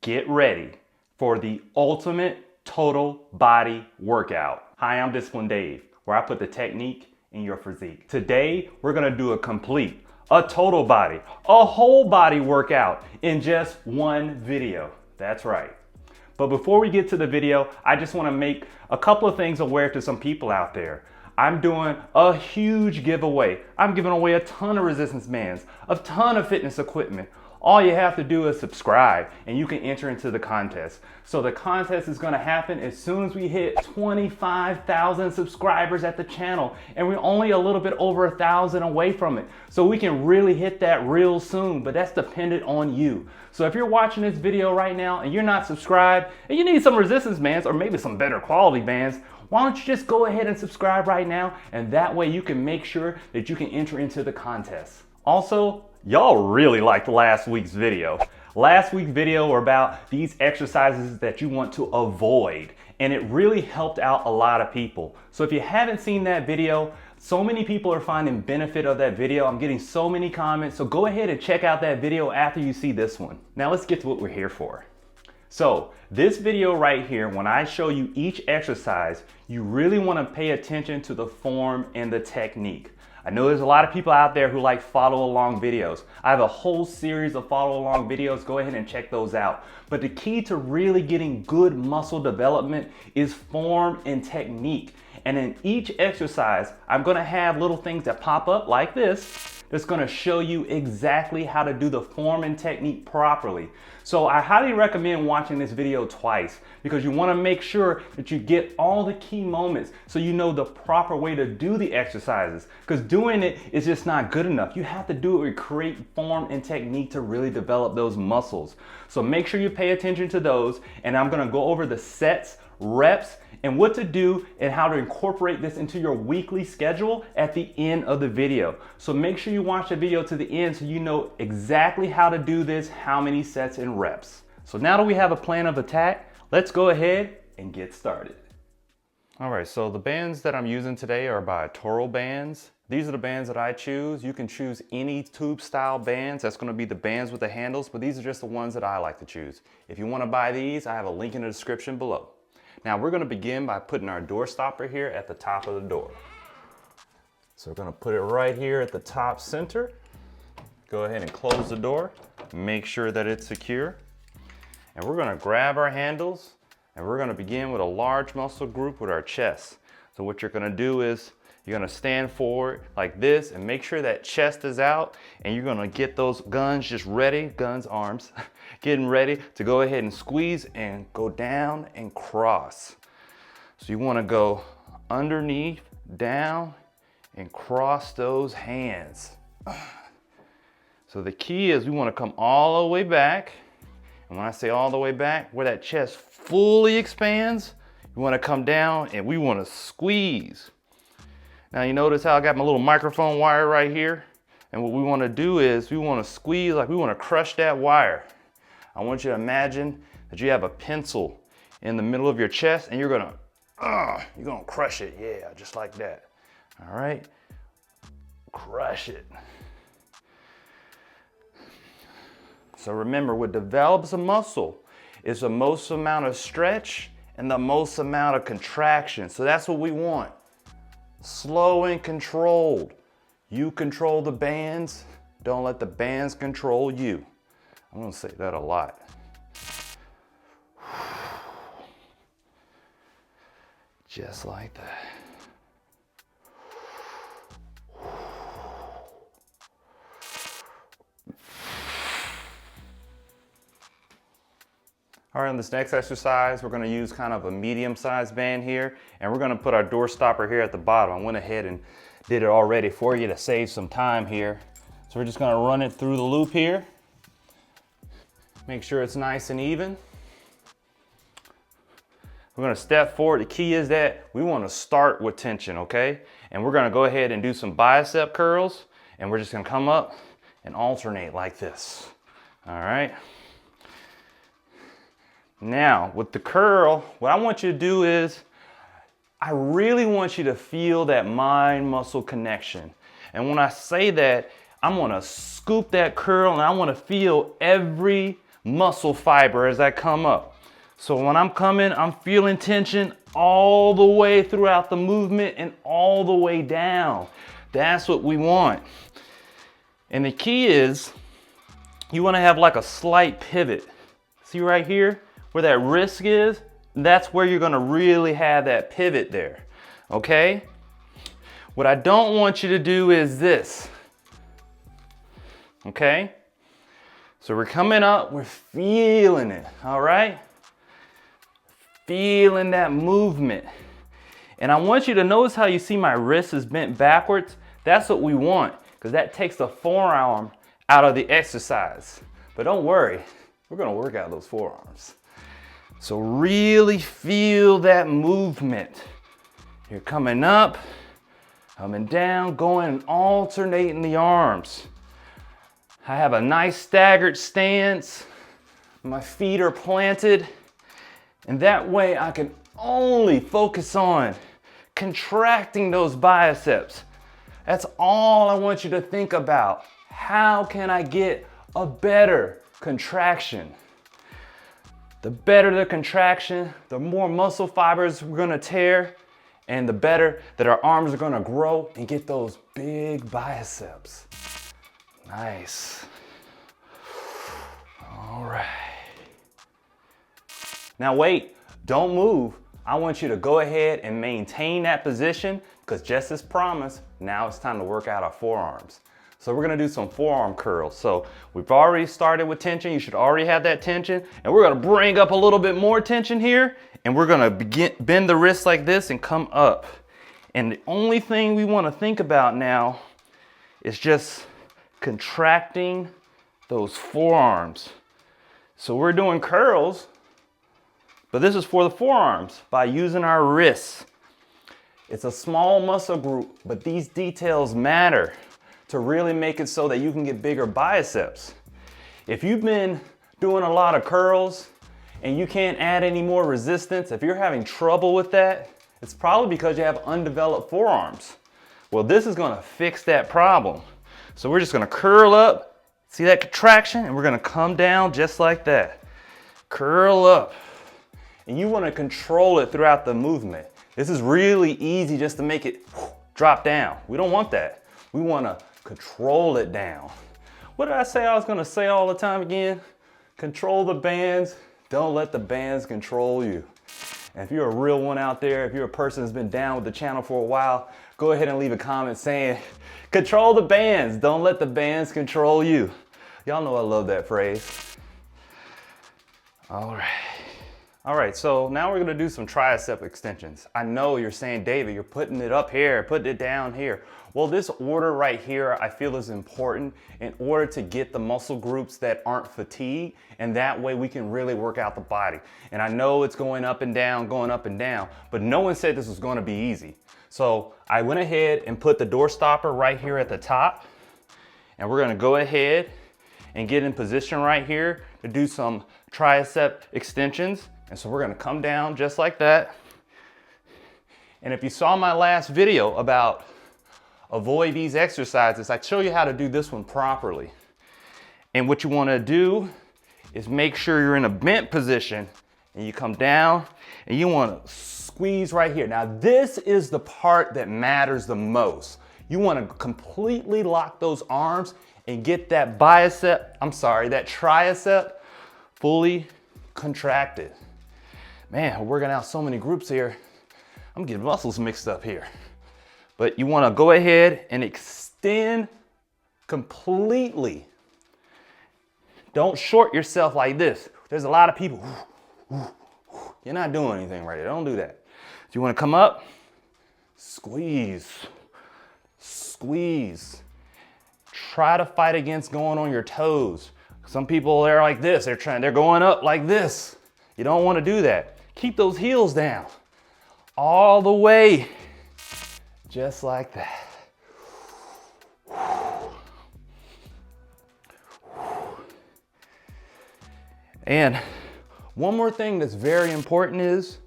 get ready for the ultimate total body workout. Hi, I'm Discipline Dave, where I put the technique in your physique. Today, we're gonna do a total body, a whole body workout in just one video. That's right. But before we get to the video, I just wanna make a couple of things aware to some people out there. I'm doing a huge giveaway. I'm giving away a ton of resistance bands, a ton of fitness equipment. All you have to do is subscribe and you can enter into the contest. So the contest is gonna happen as soon as we hit 25,000 subscribers at the channel, and we're only a little bit over 1,000 away from it. So we can really hit that real soon, but that's dependent on you. So if you're watching this video right now and you're not subscribed and you need some resistance bands or maybe some better quality bands, why don't you just go ahead and subscribe right now, and that way you can make sure that you can enter into the contest. Also, y'all really liked last week's video. Last week's video were about these exercises that you want to avoid, and it really helped out a lot of people. So if you haven't seen that video, so many people are finding benefit of that video. I'm getting so many comments, so go ahead and check out that video after you see this one. Now let's get to what we're here for. So this video right here, when I show you each exercise, you really want to pay attention to the form and the technique. I know there's a lot of people out there who like follow along videos. I have a whole series of follow along videos. Go ahead and check those out. But the key to really getting good muscle development is form and technique. And in each exercise, I'm gonna have little things that pop up like this that's gonna show you exactly how to do the form and technique properly. So I highly recommend watching this video twice, because you wanna make sure that you get all the key moments so you know the proper way to do the exercises, because doing it is just not good enough. You have to do it with great form and technique to really develop those muscles. So make sure you pay attention to those, and I'm gonna go over the sets, reps, and what to do and how to incorporate this into your weekly schedule at the end of the video. So make sure you watch the video to the end so you know exactly how to do this, how many sets and reps. So now that we have a plan of attack, let's go ahead and get started. All right, so the bands that I'm using today are by Toro bands. These are the bands that I choose. You can choose any tube style bands. That's gonna be the bands with the handles, but these are just the ones that I like to choose. If you wanna buy these, I have a link in the description below. Now we're gonna begin by putting our door stopper here at the top of the door. So we're gonna put it right here at the top center. Go ahead and close the door. Make sure that it's secure. And we're gonna grab our handles and we're gonna begin with a large muscle group with our chest. So what you're gonna do is you're gonna stand forward like this and make sure that chest is out, and you're gonna get those guns just ready, arms, getting ready to go ahead and squeeze and go down and cross. So you wanna go underneath, down, and cross those hands. So the key is we wanna come all the way back. And when I say all the way back, where that chest fully expands, you wanna come down and we wanna squeeze. Now you notice how I got my little microphone wire right here? And what we wanna do is we wanna squeeze, like we wanna crush that wire. I want you to imagine that you have a pencil in the middle of your chest and you're gonna crush it, yeah, just like that. All right, crush it. So remember, what develops a muscle is the most amount of stretch and the most amount of contraction. So that's what we want. Slow and controlled. You control the bands. Don't let the bands control you. I'm gonna say that a lot. Just like that. All right, on this next exercise, we're gonna use kind of a medium-sized band here, and we're gonna put our door stopper here at the bottom. I went ahead and did it already for you to save some time here. So we're just gonna run it through the loop here. Make sure it's nice and even. We're gonna step forward. The key is that we wanna start with tension, okay? And we're gonna go ahead and do some bicep curls, and we're just gonna come up and alternate like this, all right? Now, with the curl, what I want you to do is, I really want you to feel that mind-muscle connection. And when I say that, I'm gonna scoop that curl and I wanna feel every muscle fiber as I come up. So when I'm coming, I'm feeling tension all the way throughout the movement and all the way down. That's what we want. And the key is you want to have like a slight pivot. See right here where that wrist is? That's where you're going to really have that pivot there. Okay? What I don't want you to do is this. Okay? So we're coming up, we're feeling it, all right? Feeling that movement. And I want you to notice how you see my wrist is bent backwards. That's what we want, because that takes the forearm out of the exercise. But don't worry, we're gonna work out those forearms. So really feel that movement. You're coming up, coming down, going and alternating the arms. I have a nice staggered stance. My feet are planted. And that way I can only focus on contracting those biceps. That's all I want you to think about. How can I get a better contraction? The better the contraction, the more muscle fibers we're gonna tear, and the better that our arms are gonna grow and get those big biceps. Nice. All right. Now wait, don't move. I want you to go ahead and maintain that position, because just as promised, now it's time to work out our forearms. So we're gonna do some forearm curls. So we've already started with tension. You should already have that tension. And we're gonna bring up a little bit more tension here, and we're gonna bend the wrist like this and come up. And the only thing we wanna think about now is just contracting those forearms. So we're doing curls, but this is for the forearms by using our wrists. It's a small muscle group, but these details matter to really make it so that you can get bigger biceps. If you've been doing a lot of curls and you can't add any more resistance, if you're having trouble with that, it's probably because you have undeveloped forearms. Well, this is gonna fix that problem. So we're just gonna curl up, see that contraction, and we're gonna come down just like that. Curl up. And you wanna control it throughout the movement. This is really easy just to make it drop down. We don't want that. We wanna control it down. What did I say I was gonna say all the time again? Control the bands, don't let the bands control you. And if you're a real one out there, if you're a person that's been down with the channel for a while, go ahead and leave a comment saying, control the bands, don't let the bands control you. Y'all know I love that phrase. All right, so now we're gonna do some tricep extensions. I know you're saying, David, you're putting it up here, putting it down here. Well, this order right here, I feel is important in order to get the muscle groups that aren't fatigued, and that way we can really work out the body. And I know it's going up and down, but no one said this was gonna be easy. So I went ahead and put the door stopper right here at the top, and we're gonna go ahead and get in position right here to do some tricep extensions. And so we're gonna come down just like that. And if you saw my last video about avoid these exercises, I show you how to do this one properly. And what you wanna do is make sure you're in a bent position, and you come down and you wanna squeeze right here. Now this is the part that matters the most. You wanna completely lock those arms and get that that tricep fully contracted. Man, we're working out so many groups here. I'm getting muscles mixed up here. But you wanna go ahead and extend completely. Don't short yourself like this. There's a lot of people, you're not doing anything right here. Don't do that. So you wanna come up, squeeze, squeeze. Try to fight against going on your toes. Some people, they're like this, they're going up like this. You don't wanna do that. Keep those heels down all the way, just like that. And one more thing that's very important is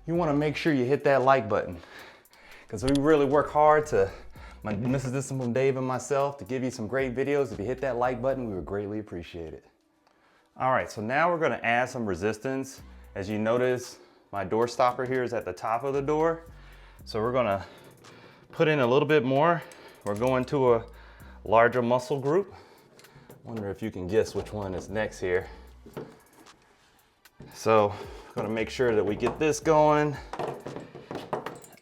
you want to make sure you hit that like button, because we really work hard to, my Mrs. Discipline Dave and myself, to give you some great videos. If you hit that like button, we would greatly appreciate it. All right, so now we're gonna add some resistance. As you notice, my door stopper here is at the top of the door. So we're gonna put in a little bit more. We're going to a larger muscle group. Wonder if you can guess which one is next here. So I'm gonna make sure that we get this going,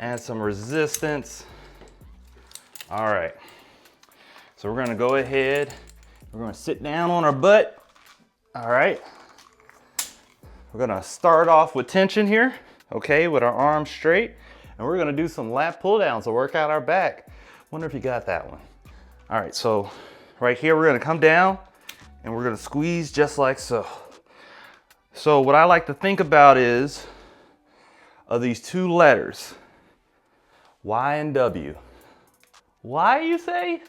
add some resistance. All right, so we're gonna go ahead, we're gonna sit down on our butt. All right, we're gonna start off with tension here, okay, with our arms straight, and we're gonna do some lat pull downs to work out our back. Wonder if you got that one. All right, so right here, we're gonna come down and we're gonna squeeze just like so. So what I like to think about is of these two letters, Y and W. Why, you say?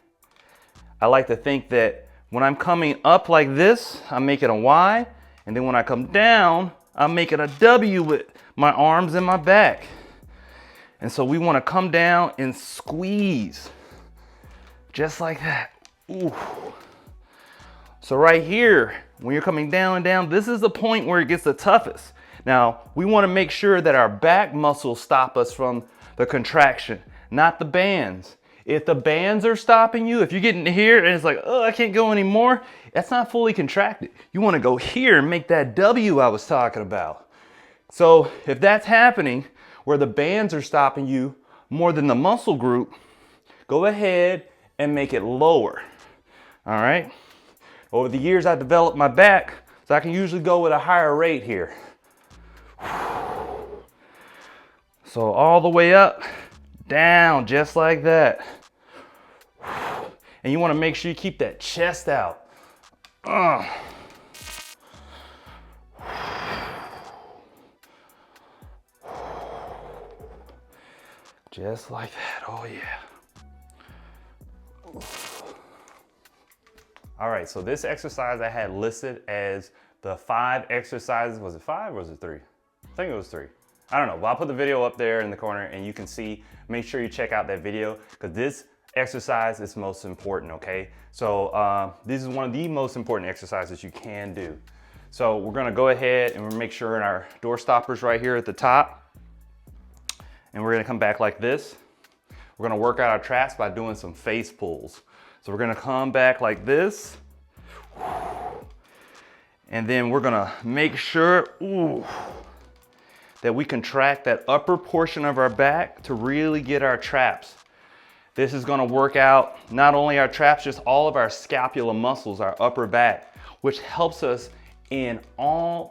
I like to think that when I'm coming up like this, I'm making a Y, and then when I come down, I'm making a W with my arms and my back. And so we want to come down and squeeze, just like that. Ooh. So right here, when you're coming down and down, this is the point where it gets the toughest. Now, we want to make sure that our back muscles stop us from the contraction, not the bands. If the bands are stopping you, if you're getting here and it's like, oh, I can't go anymore, that's not fully contracted. You want to go here and make that W I was talking about. So if that's happening, where the bands are stopping you more than the muscle group, go ahead and make it lower. All right? Over the years, I developed my back, so I can usually go with a higher rate here. So all the way up, down, just like that. And you want to make sure you keep that chest out. Just like that, oh yeah. All right, so this exercise I had listed as the 5 exercises. Was it 5 or was it 3? I think it was 3. I don't know, but I'll put the video up there in the corner and you can see. Make sure you check out that video because this exercise is most important, okay? So this is one of the most important exercises you can do. So we're gonna go ahead and we'll make sure our door stoppers right here at the top. And we're gonna come back like this. We're gonna work out our traps by doing some face pulls. So we're gonna come back like this. And then we're gonna make sure, that we contract that upper portion of our back to really get our traps. This is gonna work out not only our traps, just all of our scapular muscles, our upper back, which helps us in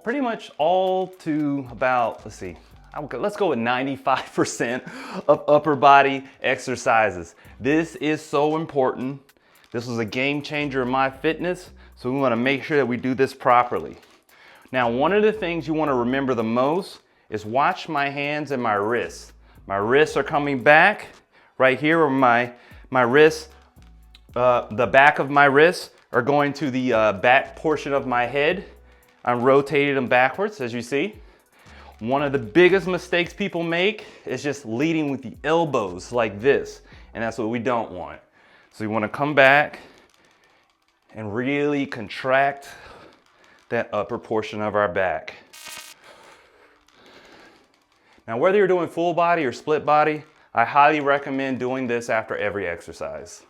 pretty much all to about, let's see, let's go with 95% of upper body exercises. This is so important. This was a game changer in my fitness, so we wanna make sure that we do this properly. Now, one of the things you wanna remember the most is watch my hands and my wrists. My wrists are coming back right here where my wrists, the back of my wrists are going to the back portion of my head. I'm rotating them backwards, as you see. One of the biggest mistakes people make is just leading with the elbows like this, and that's what we don't want. So you want to come back and really contract that upper portion of our back. Now, whether you're doing full body or split body, I highly recommend doing this after every exercise.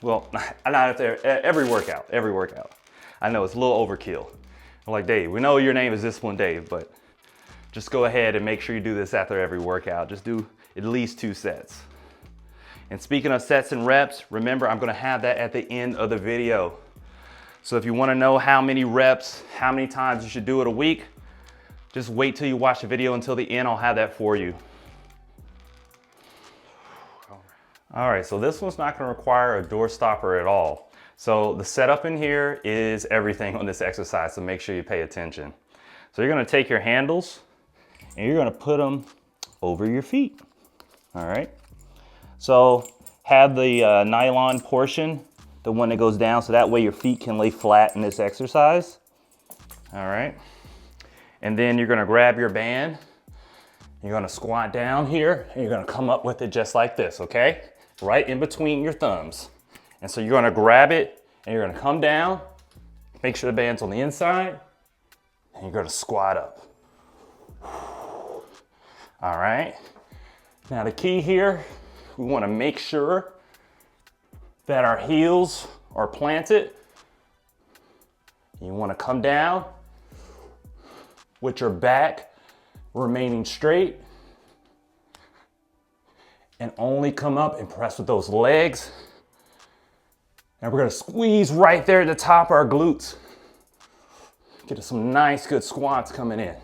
Well, not after every workout, I know it's a little overkill. I'm like, Dave, we know your name is Discipline Dave, but just go ahead and make sure you do this after every workout. Just do at least 2 sets. And speaking of sets and reps, remember I'm gonna have that at the end of the video. So if you wanna know how many reps, how many times you should do it a week, just wait till you watch the video until the end, I'll have that for you. All right, so this one's not gonna require a door stopper at all. So the setup in here is everything on this exercise, so make sure you pay attention. So you're gonna take your handles and you're gonna put them over your feet, all right? So have the nylon portion, the one that goes down, so that way your feet can lay flat in this exercise, all right? And then you're gonna grab your band, you're gonna squat down here, and you're gonna come up with it just like this, okay? Right in between your thumbs. And so you're gonna grab it, and you're gonna come down, Make sure the band's on the inside, and you're gonna squat up. All right. Now the key here, we wanna make sure that our heels are planted. You wanna come down with your back remaining straight, and only come up and press with those legs. And we're gonna squeeze right there at the top of our glutes. Get some nice, good squats coming in.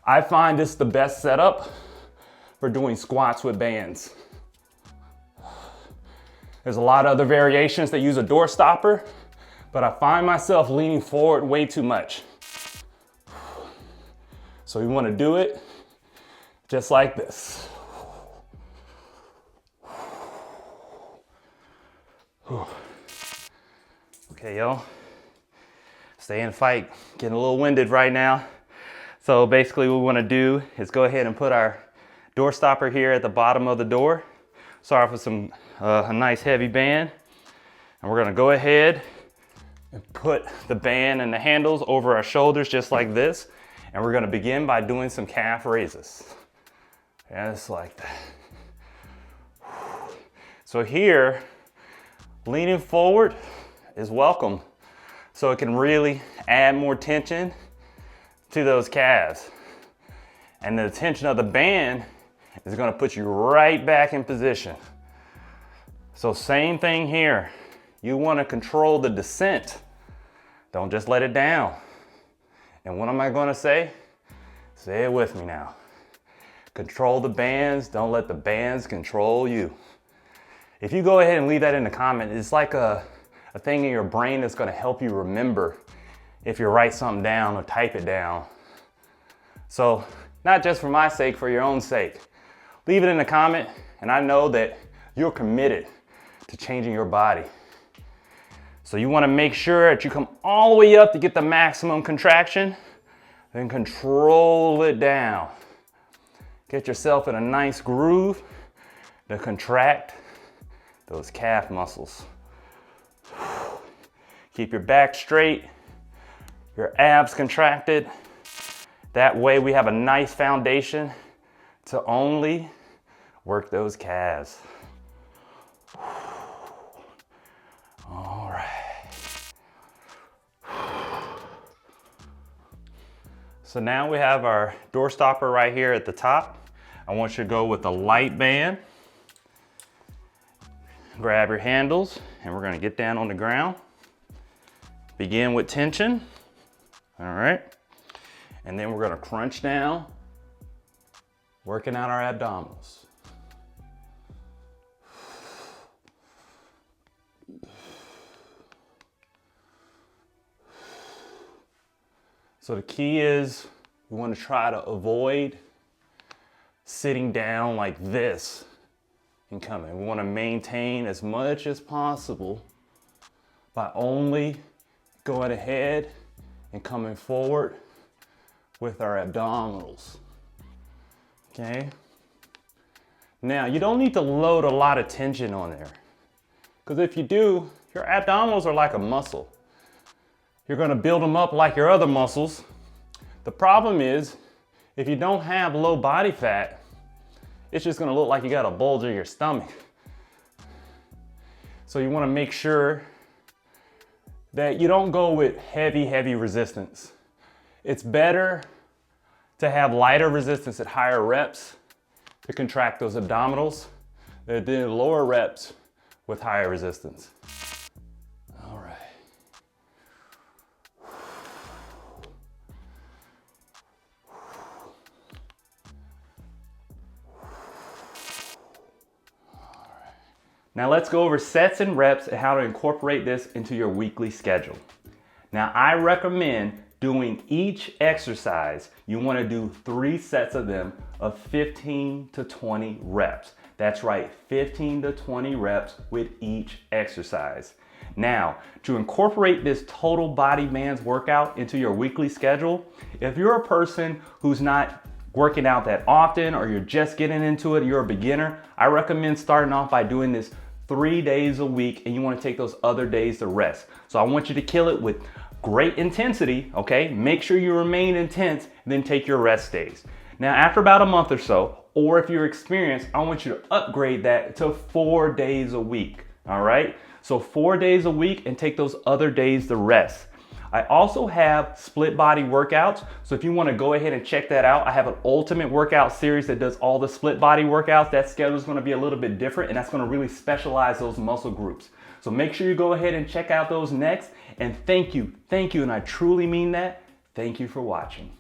I find this the best setup for doing squats with bands. There's a lot of other variations that use a door stopper, but I find myself leaning forward way too much. So you wanna do it just like this. Okay, y'all. Stay in fight. Getting a little winded right now. So basically what we want to do is go ahead and put our door stopper here at the bottom of the door. Start off with some a nice heavy band. And we're going to go ahead and put the band and the handles over our shoulders just like this. And we're going to begin by doing some calf raises. Just like that. So here, leaning forward is welcome. So it can really add more tension to those calves. And the tension of the band is gonna put you right back in position. So same thing here. You wanna control the descent. Don't just let it down. And what am I gonna say? Say it with me now. Control the bands, don't let the bands control you. If you go ahead and leave that in the comment, it's like a thing in your brain that's gonna help you remember if you write something down or type it down. So, not just for my sake, for your own sake. Leave it in the comment, and I know that you're committed to changing your body. So you wanna make sure that you come all the way up to get the maximum contraction, then control it down. Get yourself in a nice groove to contract those calf muscles. Keep your back straight, your abs contracted. That way we have a nice foundation to only work those calves. All right. So now we have our door stopper right here at the top. I want you to go with a light band. Grab your handles, and we're gonna get down on the ground. Begin with tension, all right? And then we're gonna crunch down, working out our abdominals. So the key is we wanna try to avoid sitting down like this and coming. We wanna maintain as much as possible by only going ahead and coming forward with our abdominals, okay? Now, you don't need to load a lot of tension on there, because if you do, your abdominals are like a muscle. You're gonna build them up like your other muscles. The problem is, if you don't have low body fat, it's just gonna look like you got a bulge in your stomach. So you wanna make sure that you don't go with heavy resistance. It's better to have lighter resistance at higher reps to contract those abdominals than do lower reps with higher resistance. All right. Now let's go over sets and reps and how to incorporate this into your weekly schedule. Now I recommend doing each exercise. You want to do 3 sets of them of 15 to 20 reps. That's right, 15 to 20 reps with each exercise. Now, to incorporate this total body bands workout into your weekly schedule, if you're a person who's not working out that often or you're just getting into it, you're a beginner, I recommend starting off by doing this 3 days a week, and you want to take those other days to rest. So I want you to kill it with great intensity, okay? Make sure you remain intense, and then take your rest days. Now, after about a month or so, or if you're experienced, I want you to upgrade that to 4 days a week, all right? So 4 days a week and take those other days to rest. I also have split body workouts. So if you want to go ahead and check that out, I have an ultimate workout series that does all the split body workouts. That schedule is going to be a little bit different, and that's going to really specialize those muscle groups. So make sure you go ahead and check out those next. And thank you, and I truly mean that. Thank you for watching.